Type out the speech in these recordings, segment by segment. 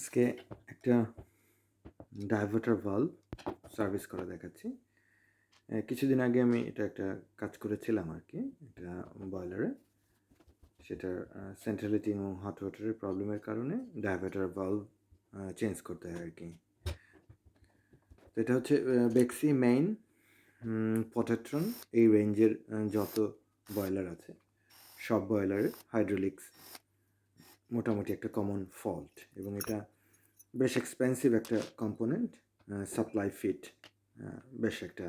আজকে একটা diverter valve service করা দেখাচ্ছি। কিছুদিন আগে আমি এটা একটা কাজ করেছিলাম আর কি, একটা বয়লারে। সেটার সেন্ট্রাল হিটিং এবং হট ওয়াটারের প্রবলেমের কারণে ডাইভার্টার ভালভ চেঞ্জ করতে হয় আর কি। তো এটা হচ্ছে বেক্সি মেইন, পটাট্রন, এই রেঞ্জের যত বয়লার আছে সব বয়লারে হাইড্রোলিক্স মোটামুটি একটা কমন ফল্ট, এবং এটা বেশ এক্সপেন্সিভ একটা কম্পোনেন্ট। সাপ্লাই ফিট বেশ একটা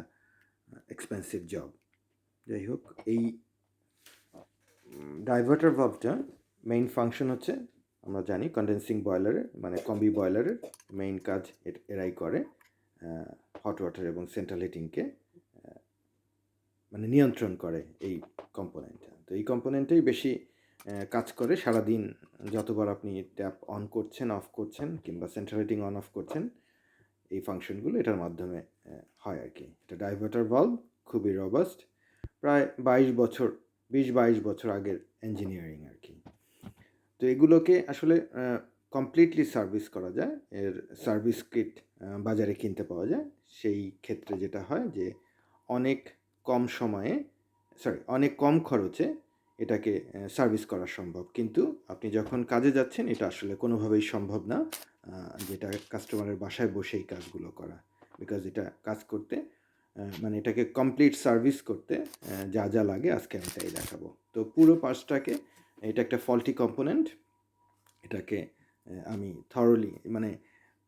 এক্সপেন্সিভ জব। যাই হোক, এই ডাইভার্টার ভালভটা মেইন ফাংশন হচ্ছে, আমরা জানি কন্ডেন্সিং বয়লারের মানে কম্বি বয়লারের মেইন কাজ এরাই করে, হট ওয়াটার এবং সেন্ট্রাল হিটিংকে মানে নিয়ন্ত্রণ করে এই কম্পোনেন্টটা। তো এই কম্পোনেন্টেই বেশি কাজ করে সারাদিন। যতবার আপনি ট্যাপ অন করছেন, অফ করছেন, কিংবা সেন্ট্রাল হিটিং অন অফ করছেন, এই ফাংশনগুলো এটার মাধ্যমে হয় আর কি। এটা ডাইভার্টার ভালভ, খুবই রবাস্ট, প্রায় 20-22 বছর আগের ইঞ্জিনিয়ারিং আর কি। তো এগুলোকে আসলে কমপ্লিটলি সার্ভিস করা যায়। এর সার্ভিস কিট বাজারে কিনতে পাওয়া যায়। সেই ক্ষেত্রে যেটা হয় যে অনেক অনেক কম খরচে এটাকে সার্ভিস করা সম্ভব। কিন্তু আপনি যখন কাজে যাচ্ছেন, এটা আসলে কোনোভাবেই সম্ভব না যেটা কাস্টমারের বাসায় বসেই কাজগুলো করা। বিকজ এটা কাজ করতে মানে এটাকে কমপ্লিট সার্ভিস করতে যা যা লাগে আজকে আমি তাই দেখাবো। তো পুরো পার্টসটাকে, এটা একটা ফল্টি কম্পোনেন্ট, এটাকে আমি থরলি মানে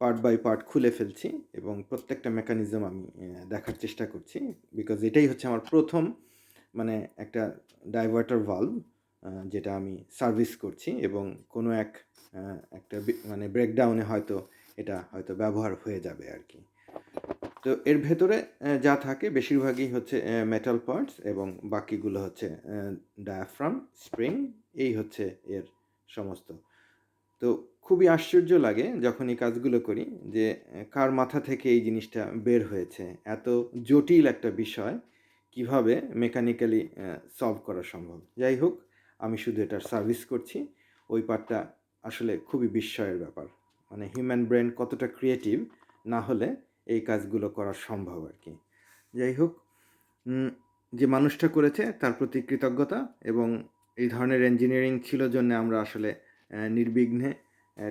পার্ট বাই পার্ট খুলে ফেলছি এবং প্রত্যেকটা মেকানিজম আমি দেখার চেষ্টা করছি। বিকজ এটাই হচ্ছে আমার প্রথম মানে একটা ডাইভার্টার ভালভ যেটা আমি সার্ভিস করছি, এবং কোনো একটা মানে ব্রেকডাউনে হয়তো এটা হয়তো ব্যবহার হয়ে যাবে আর কি। তো এর ভেতরে যা থাকে বেশিরভাগই হচ্ছে মেটাল পার্টস, এবং বাকিগুলো হচ্ছে ডায়াফ্রাম, স্প্রিং, এই হচ্ছে এর সমস্ত। তো খুবই আশ্চর্য লাগে যখন এই কাজগুলো করি যে কার মাথা থেকে এই জিনিসটা বের হয়েছে। এত জটিল একটা বিষয় কিভাবে মেকানিক্যালি সলভ করা সম্ভব। যাই হোক, আমি শুধু এটার সার্ভিস করছি। ওই পার্টটা আসলে খুবই বিস্ময়ের ব্যাপার। মানে হিউম্যান ব্রেন কতটা ক্রিয়েটিভ না হলে এই কাজগুলো করা সম্ভব আর কি। যাই হোক, যে মানুষটা করেছে তার প্রতি কৃতজ্ঞতা, এবং এই ধরনের ইঞ্জিনিয়ারিং ছিল জন্য আমরা আসলে নির্বিঘ্নে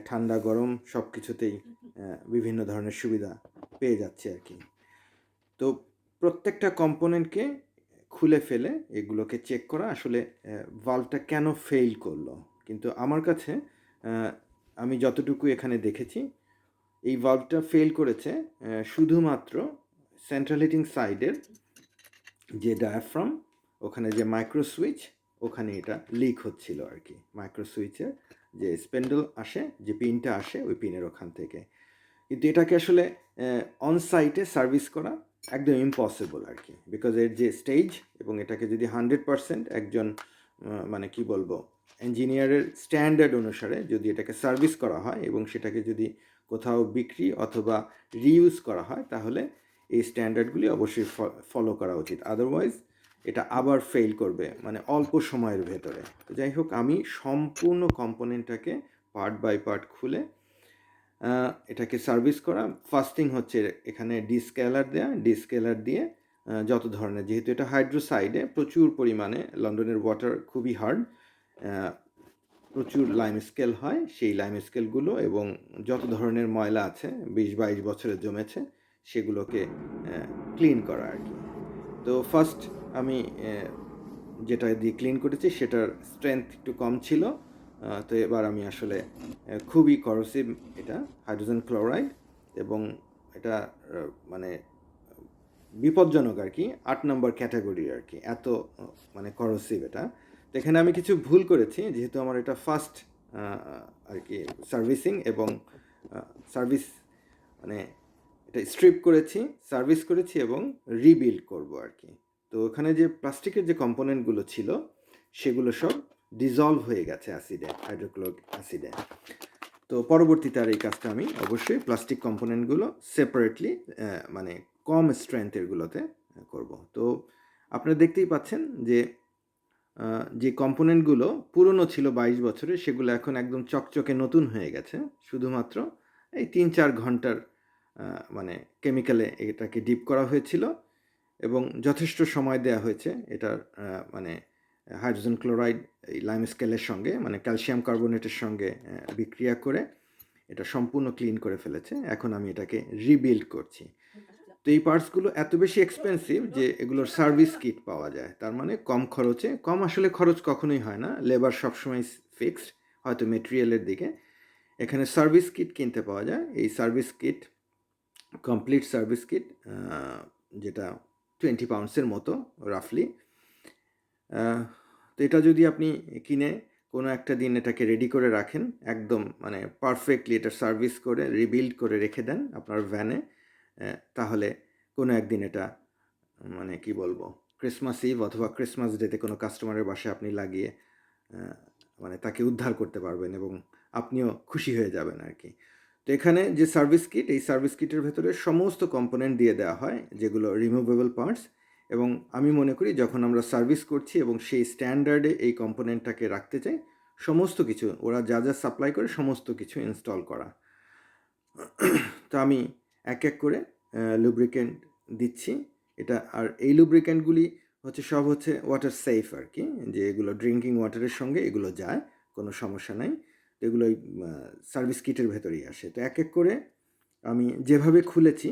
ঠান্ডা গরম সব কিছুতেই বিভিন্ন ধরনের সুবিধা পেয়ে যাচ্ছি আর কি। তো প্রত্যেকটা কম্পোনেন্টকে খুলে ফেলে এগুলোকে চেক করা, আসলে ভালভটা কেন ফেল করলো। কিন্তু আমার কাছে আমি যতটুকু এখানে দেখেছি, এই ভালভটা ফেল করেছে শুধুমাত্র সেন্ট্রাল হিটিং সাইডের যে ডায়াফ্রাম, ওখানে যে মাইক্রো সুইচ, ওখানে এটা লিক হচ্ছিল আর কি। মাইক্রো সুইচের যে স্পেন্ডেল আসে, যে পিনটা আসে, ওই পিনের ওখান থেকে। কিন্তু এটাকে আসলে অন সাইটে সার্ভিস করা একদম ইম্পসিবল আর কি। বিকজ এর যে স্টেজ, এবং এটাকে যদি 100% একজন মানে কি বলবো ইঞ্জিনিয়ারের স্ট্যান্ডার্ড অনুসারে যদি এটাকে সার্ভিস করা হয়, এবং সেটাকে যদি কোথাও বিক্রি অথবা রিইউজ করা হয়, তাহলে এই স্ট্যান্ডার্ডগুলি অবশ্যই ফলো করা উচিত। আদারওয়াইজ এটা আবার ফেল করবে মানে অল্প সময়ের ভেতরে। তো যাই হোক, আমি সম্পূর্ণ কম্পোনেন্টটাকে পার্ট বাই পার্ট খুলে এটাকে সার্ভিস করা। ফার্স্টিং হচ্ছে এখানে ডিসকেলার দিয়ে যত ধরনের, যেহেতু এটা হাইড্রোসাইডে প্রচুর পরিমাণে, লন্ডনের ওয়াটার খুবই হার্ড, প্রচুর লাইম স্কেল হয়, সেই লাইম স্কেলগুলো এবং যত ধরনের ময়লা আছে 20-22 বছরে জমেছে, সেগুলোকে ক্লিন করা আর কি। তো ফার্স্ট আমি যেটা দিয়ে ক্লিন করেছি সেটার স্ট্রেংথ একটু কম ছিল। তো এবার আমি আসলে খুবই করোসিভ এটা, হাইড্রোজেন ক্লোরাইড, এবং এটা মানে বিপজ্জনক আর কি, 8 নম্বর ক্যাটাগরি আর কি, এত মানে করোসিভ এটা। তো এখানে আমি কিছু ভুল করেছি, যেহেতু আমার এটা ফার্স্ট আর কি সার্ভিসিং, এবং সার্ভিস মানে এটা স্ট্রিপ করেছি, সার্ভিস করেছি এবং রিবিল্ড করব আর কি। তো ওখানে যে প্লাস্টিকের যে কম্পোনেন্টগুলো ছিল, সেগুলো সব ডিজলভ হয়ে গেছে অ্যাসিডে, হাইড্রোক্লোরিক অ্যাসিডে। তো পরবর্তীতে আর এই কাজটা আমি অবশ্যই প্লাস্টিক কম্পোনেন্টগুলো সেপারেটলি মানে কম স্ট্রেংথেরগুলোতে করব। তো আপনারা দেখতেই পাচ্ছেন যে যে কম্পোনেন্টগুলো পুরনো ছিল 22 বছরের, সেগুলো এখন একদম চকচকে নতুন হয়ে গেছে। শুধুমাত্র এই 3-4 ঘন্টার মানে কেমিক্যালে এটাকে ডিপ করা হয়েছিল এবং যথেষ্ট সময় দেওয়া হয়েছে এটার মানে হাইড্রোজেন ক্লোরাইড এই লাইম স্কেলের সঙ্গে মানে ক্যালসিয়াম কার্বনেটের সঙ্গে বিক্রিয়া করে এটা সম্পূর্ণ ক্লিন করে ফেলেছে। এখন আমি এটাকে রিবিল্ড করছি। তো এই পার্টসগুলো এত বেশি এক্সপেন্সিভ যে এগুলোর সার্ভিস কিট পাওয়া যায়। তার মানে কম খরচে, কম আসলে খরচ কখনোই হয় না, লেবার সবসময় ফিক্সড, হয়তো মেটেরিয়ালের দিকে। এখানে সার্ভিস কিট কিনতে পাওয়া যায়। এই service kit, complete service kit, যেটা 20 পাউন্ডসের মতো রাফলি। তো এটা যদি আপনি কিনে কোনো একটা দিন এটাকে রেডি করে রাখেন, একদম মানে পারফেক্টলি এটা সার্ভিস করে রিবিল্ড করে রেখে দেন আপনার ভ্যানে, তাহলে কোনো একদিন এটা মানে কি বলবো, ক্রিসমাস ইভ অথবা ক্রিসমাস ডেতে কোনো কাস্টমারের বাসায় আপনি লাগিয়ে মানে তাকে উদ্ধার করতে পারবেন এবং আপনিও খুশি হয়ে যাবেন আর কি। তো এখানে যে সার্ভিস কিট, এই সার্ভিস কিটের ভেতরে সমস্ত কম্পোনেন্ট দিয়ে দেওয়া হয় যেগুলো রিমুভেবল পার্টস, এবং আমি মনে করি যখন আমরা সার্ভিস করছি এবং সেই স্ট্যান্ডার্ডে এই কম্পোনেন্টটাকে রাখতে চাই, সমস্ত কিছু ওরা যা যা সাপ্লাই করে সমস্ত কিছু ইনস্টল করা। তো আমি এক এক করে লুব্রিকেন্ট দিচ্ছি এটা। আর এই লুব্রিকেন্টগুলি সব ওয়াটার সেফ আর কি, যে এগুলো ড্রিঙ্কিং ওয়াটারের সঙ্গে এগুলো যায়, কোনো সমস্যা নাই। তো এগুলো সার্ভিস কিটের ভেতরেই আসে। তো এক এক করে আমি যেভাবে খুলেছি,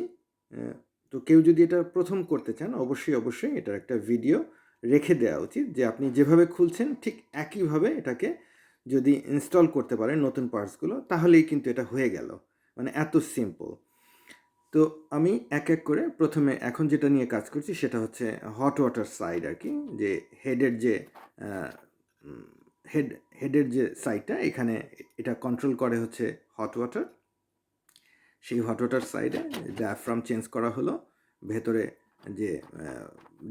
তো কেউ যদি এটা প্রথম করতে চান অবশ্যই এটার একটা ভিডিও রেখে দেওয়া উচিত, যে আপনি যেভাবে খুলছেন ঠিক একইভাবে এটাকে যদি ইনস্টল করতে পারেন নতুন পার্টসগুলো, তাহলেই কিন্তু এটা হয়ে গেল, মানে এত সিম্পল। তো আমি এক এক করে প্রথমে এখন যেটা নিয়ে কাজ করছি সেটা হচ্ছে হট ওয়াটার সাইড আর কি, যে হেডের যে হেডের যে সাইডটা, এখানে এটা কন্ট্রোল করে হট ওয়াটার। সেই হট ওয়াটার সাইডে ডায়াফ্রাম চেঞ্জ করা হলো, ভেতরে যে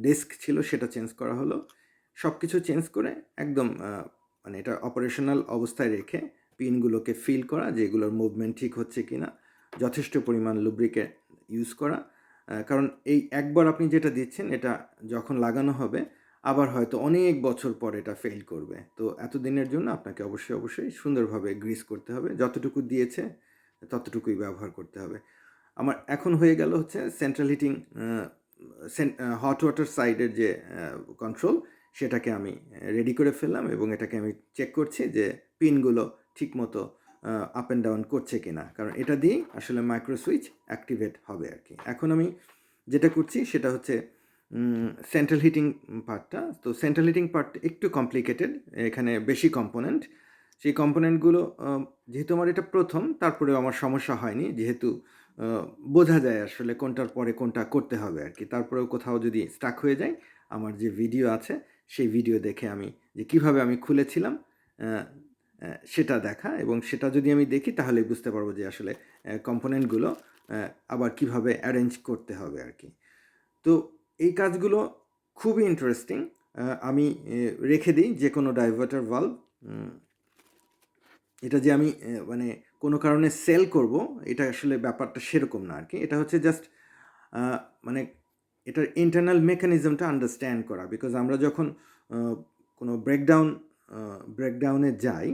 ডিস্ক ছিল সেটা চেঞ্জ করা হলো, সব কিছু চেঞ্জ করে একদম মানে এটা অপারেশনাল অবস্থায় রেখে পিনগুলোকে ফিল করা যে এগুলোর মুভমেন্ট ঠিক হচ্ছে কি না, যথেষ্ট পরিমাণ লুব্রিকেন্ট ইউজ করা। কারণ এই একবার আপনি যেটা দিচ্ছেন এটা যখন লাগানো হবে আবার হয়তো অনেক বছর পর এটা ফেল করবে। তো এতদিনের জন্য আপনাকে অবশ্যই সুন্দরভাবে গ্রিস করতে হবে, যতটুকু দিয়েছে ততটুকুই ব্যবহার করতে হবে। আমার এখন হয়ে গেল সেন্ট্রাল হিটিং হট ওয়াটার সাইডের যে কন্ট্রোল, সেটাকে আমি রেডি করে ফেললাম এবং এটাকে আমি চেক করছি যে পিনগুলো ঠিকমতো আপ অ্যান্ড ডাউন করছে কিনা, কারণ এটা দিয়েই আসলে মাইক্রো সুইচ অ্যাক্টিভেট হবে আর কি। এখন আমি যেটা করছি সেটা সেন্ট্রাল হিটিং পার্টটা। তো সেন্ট্রাল হিটিং পার্ট একটু কমপ্লিকেটেড, এখানে বেশি কম্পোনেন্ট। সেই কম্পোনেন্টগুলো যেহেতু আমার এটা প্রথম, তারপরেও আমার সমস্যা হয়নি, যেহেতু বোঝা যায় আসলে কোনটার পরে কোনটা করতে হবে আর কি। তারপরেও কোথাও যদি স্টাক হয়ে যায়, আমার যে ভিডিও আছে সেই ভিডিও দেখে আমি যে কীভাবে আমি খুলেছিলাম সেটা দেখা, এবং সেটা যদি আমি দেখি তাহলে বুঝতে পারবো যে আসলে কম্পোনেন্টগুলো আবার কিভাবে অ্যারেঞ্জ করতে হবে আর কি। তো এই কাজগুলো খুবই ইন্টারেস্টিং। আমি রেখে দিই যে কোনো ডাইভার্টার ভালভ। এটা যে আমি মানে কোনো কারণে সেল করব, এটা আসলে ব্যাপারটা সেরকম না আর কি। এটা জাস্ট মানে এটার ইন্টারনাল মেকানিজমটা আন্ডারস্ট্যান্ড করা। বিকজ আমরা যখন কোনো ব্রেকডাউনে যাই,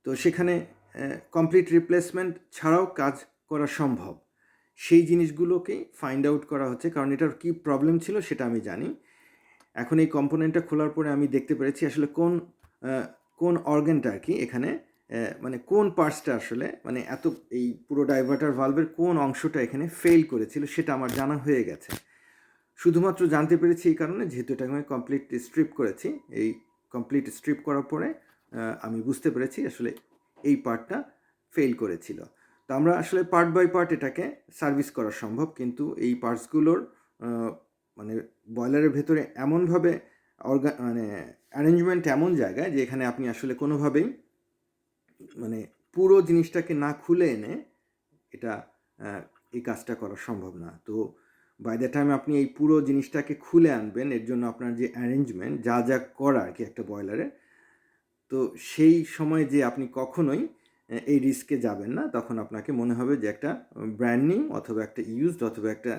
তো সেখানে কমপ্লিট রিপ্লেসমেন্ট ছাড়াও কাজ করা সম্ভব। সেই জিনিসগুলোকেই ফাইন্ড আউট করা হচ্ছে, কারণ এটার কী প্রবলেম ছিল সেটা আমি জানি। এখন এই কম্পোনেন্টটা খোলার পরে আমি দেখতে পেরেছি আসলে কোন অর্গানটা আর কি এখানে, মানে কোন পার্টসটা আসলে, মানে এই পুরো ডাইভার্টার ভালভের কোন অংশটা এখানে ফেল করেছিল সেটা আমার জানা হয়ে গেছে। শুধুমাত্র জানতে পেরেছি এই কারণে, যেহেতু এটাকে আমি কমপ্লিট স্ট্রিপ করেছি। এই কমপ্লিট স্ট্রিপ করার পরে আমি বুঝতে পেরেছি আসলে এই পার্টটা ফেল করেছিল। তো আমরা আসলে পার্ট বাই পার্ট এটাকে সার্ভিস করা সম্ভব, কিন্তু এই পার্টসগুলোর মানে বয়লারের ভেতরে এমনভাবে মানে অ্যারেঞ্জমেন্ট এমন জায়গায় যে এখানে আপনি আসলে কোনোভাবেই মানে পুরো জিনিসটাকে না খুলে এনে এটা এই কাজটা করা সম্ভব না। তো বাই দ্য টাইম আপনি এই পুরো জিনিসটাকে খুলে আনবেন, এর জন্য আপনার যে অ্যারেঞ্জমেন্ট যা যা করা আর কি একটা বয়লারে, তো সেই সময় যে আপনি কখনোই এই রিস্কে যাবেন না। তখন আপনাকে মনে হবে যে একটা ব্র্যান্ড নিউ অথবা একটা ইউজড অথবা একটা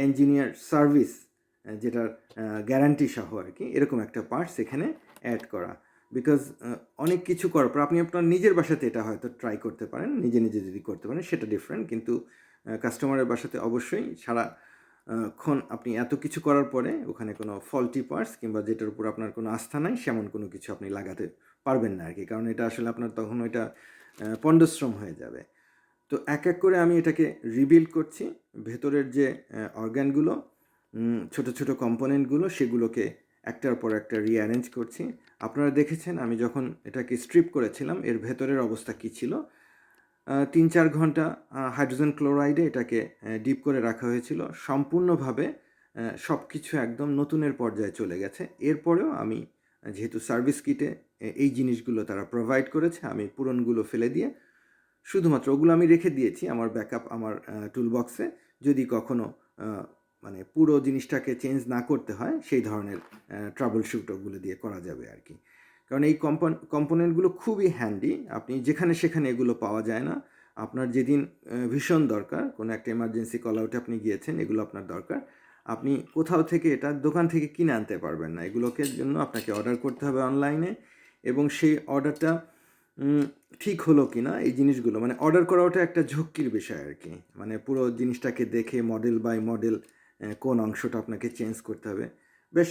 ইঞ্জিনিয়ার সার্ভিস, যেটার গ্যারান্টি সহ আর কি, এরকম একটা পার্টস এখানে অ্যাড করা। বিকজ অনেক কিছু করার পর আপনি আপনার নিজের বাসাতে এটা হয়তো ট্রাই করতে পারেন, নিজে নিজে যদি করতে পারেন সেটা ডিফারেন্ট, কিন্তু কাস্টমারের বাসাতে অবশ্যই ক্ষণ আপনি এত কিছু করার পরে ওখানে কোনো ফল্টি পার্টস কিংবা যেটার উপর আপনার কোনো আস্থা নাই সেমন কোনো কিছু আপনি লাগাতে পারবেন না আর কি, কারণ এটা আসলে আপনার তখন ওইটা পণ্ডশ্রম হয়ে যাবে। তো এক এক করে আমি এটাকে রিবিল্ড করছি, ভেতরের যে অর্গ্যানগুলো, ছোট ছোট কম্পোনেন্টগুলো, সেগুলোকে একটার পর একটা রিঅ্যারেঞ্জ করছি। আপনারা দেখেছেন আমি যখন এটাকে স্ট্রিপ করেছিলাম এর ভেতরের অবস্থা কী ছিল। 3-4 ঘন্টা হাইড্রোজেন ক্লোরাইডে এটাকে ডিপ করে রাখা হয়েছিল, সম্পূর্ণভাবে সব কিছু একদম নতুনের পর্যায়ে চলে গেছে। এরপরেও আমি যেহেতু সার্ভিস কিটে এই জিনিসগুলো তারা প্রোভাইড করেছে, আমি পুরনগুলো ফেলে দিয়ে শুধুমাত্র ওগুলো আমি রেখে দিয়েছি আমার ব্যাকআপ আমার টুল বক্সে, যদি কখনো মানে পুরো জিনিসটাকে চেঞ্জ না করতে হয় সেই ধরনের ট্রাবল শুট ওগুলো দিয়ে করা যাবে আর কি। কারণ এই কম্পোনেন্টগুলো খুবই হ্যান্ডি, আপনি যেখানে সেখানে এগুলো পাওয়া যায় না। আপনার যেদিন ভীষণ দরকার, কোনো একটা এমার্জেন্সি কল আউটে আপনি গিয়েছেন, এগুলো আপনার দরকার, আপনি কোথাও থেকে এটা দোকান থেকে কিনে আনতে পারবেন না, এগুলোকে জন্য আপনাকে অর্ডার করতে হবে অনলাইনে। এবং সেই অর্ডারটা ঠিক হলো কি না এই জিনিসগুলো মানে অর্ডার করা ওটা একটা ঝক্কির বিষয় আর কি, মানে পুরো জিনিসটাকে দেখে মডেল বাই মডেল কোন অংশটা আপনাকে চেঞ্জ করতে হবে, বেশ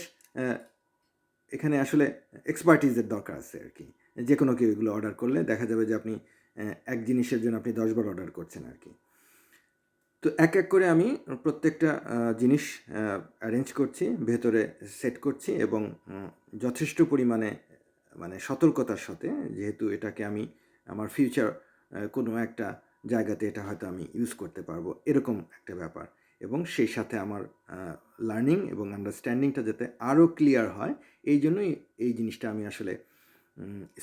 এখানে আসলে এক্সপার্টিজের দরকার আছে আর কি। যে কোনো কেউ এগুলো অর্ডার করলে দেখা যাবে যে আপনি এক জিনিসের জন্য আপনি 10 বার অর্ডার করছেন আর কি। তো এক এক করে আমি প্রত্যেকটা জিনিস অ্যারেঞ্জ করছি, ভেতরে সেট করছি এবং যথেষ্ট পরিমাণে মানে সতর্কতার সাথে, যেহেতু এটাকে আমি আমার ফিউচার কোনো একটা জায়গাতে এটা হয়তো আমি ইউজ করতে পারবো এরকম একটা ব্যাপার, এবং সেই সাথে আমার লার্নিং এবং আন্ডারস্ট্যান্ডিংটা যাতে আরও ক্লিয়ার হয় এই জন্যই এই জিনিসটা আমি আসলে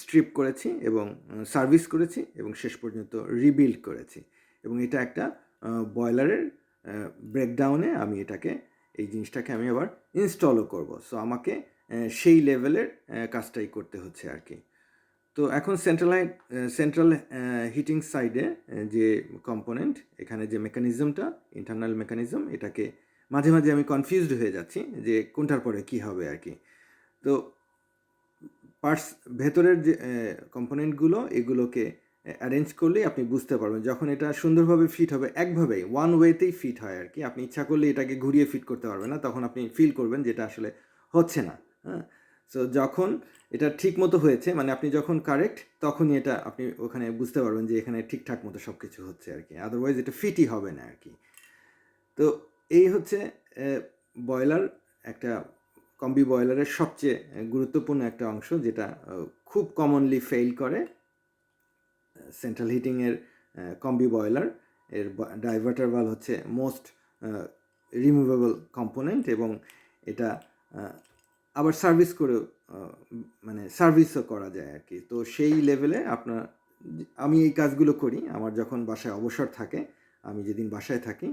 স্ট্রিপ করেছি এবং সার্ভিস করেছি এবং শেষ পর্যন্ত রিবিল্ড করেছি। এবং এটা একটা বয়লারের ব্রেকডাউনে আমি এটাকে এই জিনিসটাকে আমি আবার ইনস্টলও করব, সো আমাকে সেই লেভেলের কাজটাই করতে হচ্ছে আর কি। তো এখন সেন্ট্রাল হিটিং সাইডে যে কম্পোনেন্ট, এখানে যে মেকানিজমটা ইন্টারনাল মেকানিজম, এটাকে মাঝে মাঝে আমি কনফিউজড হয়ে যাচ্ছি যে কোনটার পরে কী হবে আর কি। তো পার্টস ভেতরের যে কম্পোনেন্টগুলো এগুলোকে অ্যারেঞ্জ করলেই আপনি বুঝতে পারবেন, যখন এটা সুন্দরভাবে ফিট হবে একভাবেই ওয়ান ওয়েতেই ফিট হয় আর কি, আপনি ইচ্ছা করলে এটাকে ঘুরিয়ে ফিট করতে পারবেন না, তখন আপনি ফিল করবেন যেটা আসলে হচ্ছে না। হ্যাঁ, সো যখন এটা ঠিক মতো হয়েছে মানে আপনি যখন কারেক্ট, তখনই এটা আপনি ওখানে বুঝতে পারবেন যে এখানে ঠিকঠাক মতো সব কিছু হচ্ছে আর কি, আদারওয়াইজ এটা ফিটই হবে না আর কি। তো এই হচ্ছে বয়লার, একটা কম্বি বয়লারের সবচেয়ে গুরুত্বপূর্ণ একটা অংশ যেটা খুব কমনলি ফেল করে। সেন্ট্রাল হিটিংয়ের কম্বি বয়লার এর ডাইভার্টার ভালভ হচ্ছে মোস্ট রিমুভেবল কম্পোনেন্ট, এবং এটা আবার সার্ভিস করেও মানে সার্ভিসও করা যায় আর কি। তো সেই লেভেলে আমি এই কাজগুলো করি আমার যখন বাসায় অবসর থাকে, আমি যেদিন বাসায় থাকি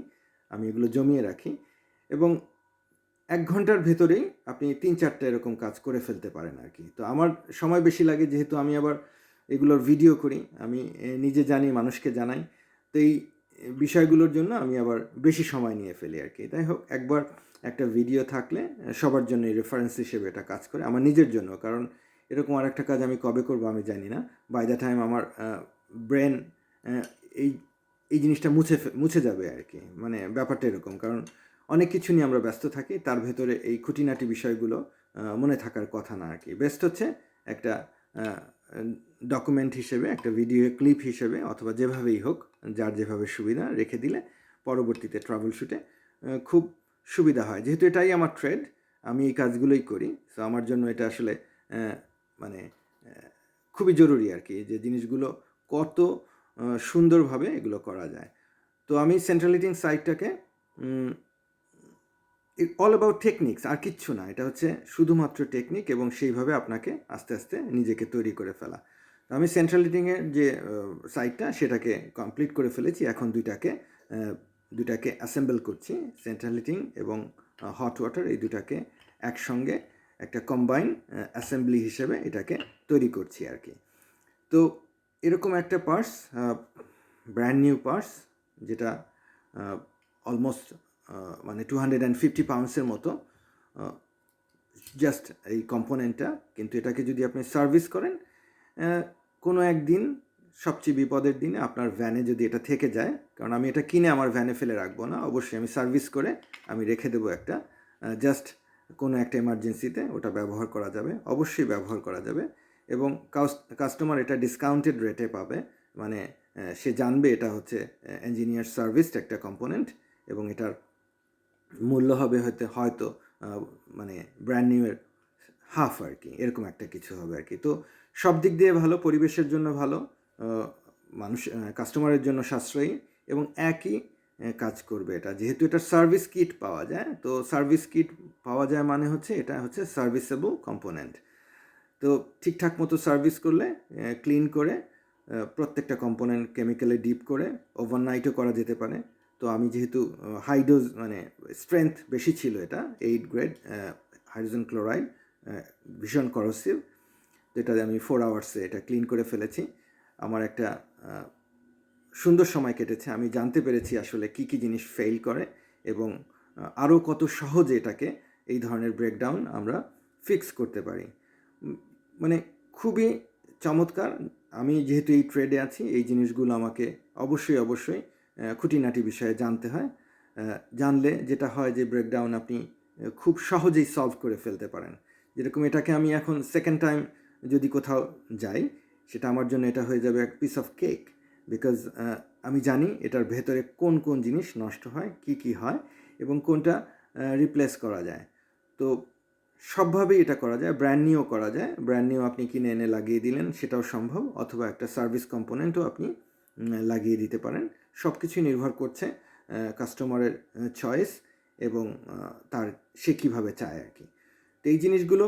আমি এগুলো জমিয়ে রাখি, এবং 1 ঘন্টার ভেতরেই আপনি 3-4টা এরকম কাজ করে ফেলতে পারেন আর কি। তো আমার সময় বেশি লাগে যেহেতু আমি আবার এগুলোর ভিডিও করি, আমি নিজে জানি, মানুষকে জানাই, তো এই বিষয়গুলোর জন্য আমি আবার বেশি সময় নিয়ে ফেলি আর কি। তাই হোক, একবার একটা ভিডিও থাকলে সবার জন্য রেফারেন্স হিসেবে এটা কাজ করে, আমার নিজের জন্য, কারণ এরকম আর একটা কাজ আমি কবে করবো আমি জানি না, বাই দ্য টাইম আমার ব্রেন এই এই জিনিসটা মুছে যাবে আর কি, মানে ব্যাপারটা এরকম, কারণ অনেক কিছু নিয়ে আমরা ব্যস্ত থাকি, তার ভেতরে এই খুঁটিনাটি বিষয়গুলো মনে থাকার কথা না আর কি। বেস্ট হচ্ছে একটা ডকুমেন্ট হিসেবে, একটা ভিডিও ক্লিপ হিসেবে, অথবা যেভাবেই হোক যার যেভাবে সুবিধা রেখে দিলে পরবর্তীতে ট্রাভেল শ্যুটে খুব সুবিধা হয়। যেহেতু এটাই আমার ট্রেড, আমি এই কাজগুলোই করি, সো আমার জন্য এটা আসলে মানে খুবই জরুরি আর কি, যে জিনিসগুলো কত সুন্দরভাবে এগুলো করা যায়। তো আমি সেন্ট্রাল হিটিং সাইটটাকে অল অ্যাবাউট টেকনিক্স, আর কিচ্ছু না, এটা হচ্ছে শুধুমাত্র টেকনিক, এবং সেইভাবে আপনাকে আস্তে আস্তে নিজেকে তৈরি করে ফেলা। আমি সেন্ট্রাল হিটিংয়ের যে সাইটটা সেটাকে কমপ্লিট করে ফেলেছি, এখন দুইটাকে অ্যাসেম্বল করছি, সেন্ট্রাল হিটিং এবং হট ওয়াটার এই দুটাকে একসঙ্গে একটা কম্বাইন অ্যাসেম্বলি হিসেবে এটাকে তৈরি করছি আর কি। তো এরকম একটা পার্টস, ব্র্যান্ড নিউ পার্টস, যেটা অলমোস্ট মানে 250 পাউন্ডসের মতো, জাস্ট এই কম্পোনেন্টটা, কিন্তু এটাকে যদি আপনি সার্ভিস করেন, কোনো একদিন সবচেয়ে বিপদের দিনে আপনার ভ্যানে যদি এটা থেকে যায়, কারণ আমি এটা কিনে আমার ভ্যানে ফেলে রাখবো না, অবশ্যই আমি সার্ভিস করে আমি রেখে দেবো একটা, জাস্ট কোনো একটা এমার্জেন্সিতে ওটা ব্যবহার করা যাবে, অবশ্যই ব্যবহার করা যাবে। এবং কাস্টমার এটা ডিসকাউন্টেড রেটে পাবে, মানে সে জানবে এটা হচ্ছে ইঞ্জিনিয়ার সার্ভিসড একটা কম্পোনেন্ট, এবং এটার মূল্য হবে হয়তো মানে ব্র্যান্ড নিউয়ের হাফ আর কি, এরকম একটা কিছু হবে আর কি। তো সব দিক দিয়ে ভালো, পরিবেশের জন্য ভালো, মানুষ কাস্টমারের জন্য সাশ্রয়ী, এবং একই কাজ করবে এটা। যেহেতু এটা সার্ভিস কিট পাওয়া যায়, তো সার্ভিস কিট পাওয়া যায় মানে হচ্ছে এটা হচ্ছে সার্ভিসেবল কম্পোনেন্ট। তো ঠিকঠাক মতো সার্ভিস করলে, ক্লিন করে, প্রত্যেকটা কম্পোনেন্ট কেমিক্যালে ডিপ করে ওভারনাইটও করা যেতে পারে। তো আমি যেহেতু হাই ডোজ, মানে স্ট্রেংথ বেশি ছিল, এটা 8 গ্রেড হাইড্রোজেন ক্লোরাইড, ভীষণ করসিভ, তো এটা আমি 4 আওয়ার্সে এটা ক্লিন করে ফেলেছি। আমার একটা সুন্দর সময় কেটেছে, আমি জানতে পেরেছি আসলে কী কী জিনিস ফেল করে, এবং আরও কত সহজে এটাকে, এই ধরনের ব্রেকডাউন আমরা ফিক্স করতে পারি। মানে খুবই চমৎকার। আমি যেহেতু এই ট্রেডে আছি, এই জিনিসগুলো আমাকে অবশ্যই খুঁটিনাটি বিষয়ে জানতে হয়। জানলে যেটা হয় যে ব্রেকডাউন আপনি খুব সহজেই সলভ করে ফেলতে পারেন। যেরকম এটাকে আমি এখন সেকেন্ড টাইম যদি কোথাও যাই, সেটা আমার জন্য এটা হয়ে যাবে এক পিস অফ কেক, বিকজ আমি জানি এটার ভেতরে কোন কোন জিনিস নষ্ট হয়, কি হয়, এবং কোনটা রিপ্লেস করা যায়। তো সবভাবেই এটা করা যায়, ব্র্যান্ড নিউ করা যায়। ব্র্যান্ড নিউ আপনি কিনে এনে লাগিয়ে দিলেন, সেটাও সম্ভব, অথবা একটা সার্ভিস কম্পোনেন্টও আপনি লাগিয়ে দিতে পারেন। সব কিছুই নির্ভর করছে কাস্টমারের চয়েস, এবং তার সে কীভাবে চায় আর কি। তো এই জিনিসগুলো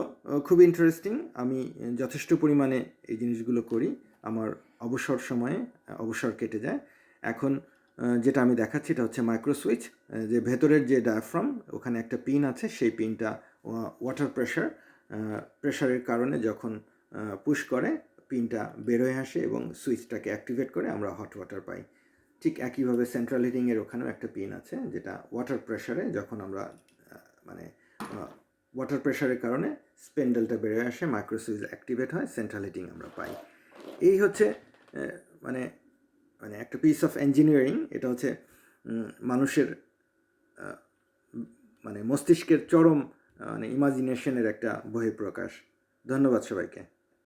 খুব ইন্টারেস্টিং। আমি যথেষ্ট পরিমাণে এই জিনিসগুলো করি আমার অবসর সময়ে, অবসর কেটে যায়। এখন যেটা আমি দেখাচ্ছি এটা হচ্ছে মাইক্রো সুইচ, যে ভেতরের যে ডায়াফ্রাম, ওখানে একটা পিন আছে, সেই পিনটা ওয়াটার প্রেশারের কারণে যখন পুশ করে, পিনটা বের হয়ে আসে এবং সুইচটাকে অ্যাক্টিভেট করে আমরা হট ওয়াটার পাই। ঠিক একইভাবে সেন্ট্রাল হিটিংয়ের ওখানেও একটা পিন আছে, যেটা ওয়াটার প্রেশারে যখন আমরা মানে ওয়াটার প্রেশারের কারণে স্পেন্ডেলটা বেড়ে আসে, মাইক্রো সুইচ অ্যাক্টিভেট হয়, সেন্ট্রাল হিটিং আমরা পাই। এই হচ্ছে মানে মানে একটা পিস অফ ইঞ্জিনিয়ারিং। এটা হচ্ছে মানুষের মানে মস্তিষ্কের চরম মানে ইমাজিনেশনের একটা বহিঃপ্রকাশ। ধন্যবাদ সবাইকে।